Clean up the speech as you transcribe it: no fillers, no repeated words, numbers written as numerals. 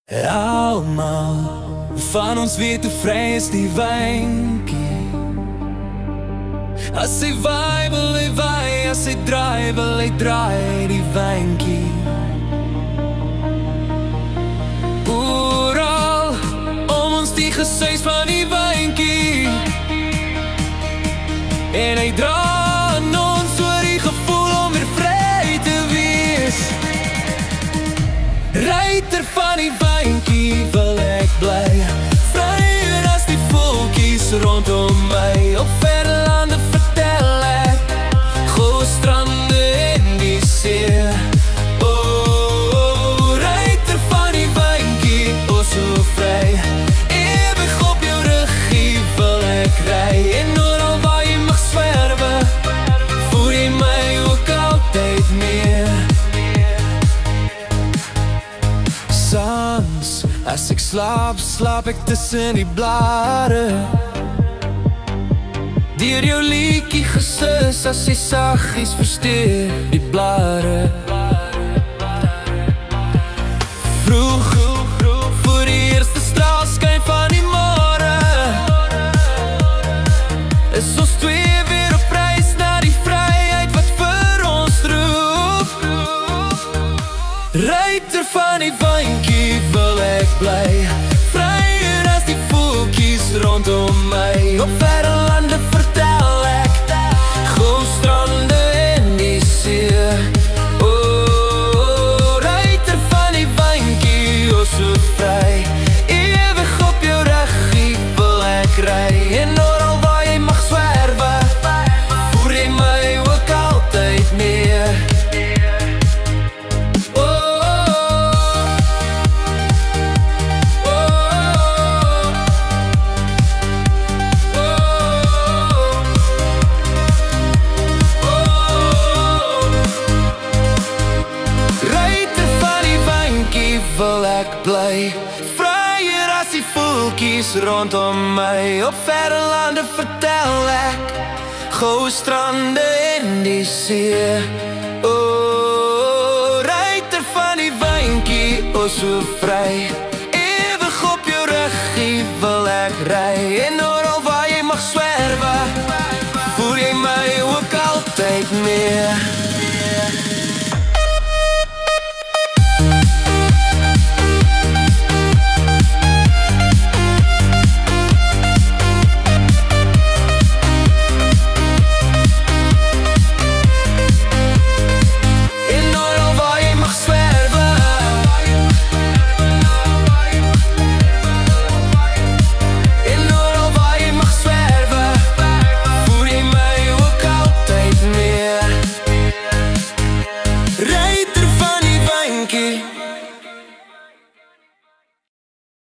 Almal van ons weet hoe vry is die wynkie. As hy waai, wil hy waai, as hy draai, wil hy draai die wynkie. Oral om ons die gesuis van die wynkie. En hy dra aan ons oor die gevoel om weer vry te wees. Ruiter van die wynkie wil ek bly, vryer as die voeltjies rondom my. Op verre lande vertel ek, goeie strande en die see. Oh, ruiter van die wynkie, o so vry. Ewig op jou ruggie wil ek ry. En oral waar jy mag swerwe, voer jy my ook altyd meer. Soms, as ek slaap, slaap ek tussen die blare. Deur jou liedjie gesus, as jy saggies versteur die blare. Vroeg, voor die eerste straalskyn van die môre, is ons twee weer op reis na die vryheid wat vir ons roep. Ruiter van die wynkie wil ek bly, vryer as die voeltjies rondom my. Op verre lande vertel ek, goeie strande en die see. Oh, ruiter van die wynkie, o so vry. Ewig op jou ruggie wil ek ry. En oral waar jy mag swerwe, voer jy my ook altyd meer. Wil ek bly, vryer as die voeltjies rondom my. Op verre lande vertel ek, goeie strande en die see. Oh, ruiter van die wynkie, o so vry. Ewig op jou ruggie wil ek ry. En oral waar jy mag swerwe,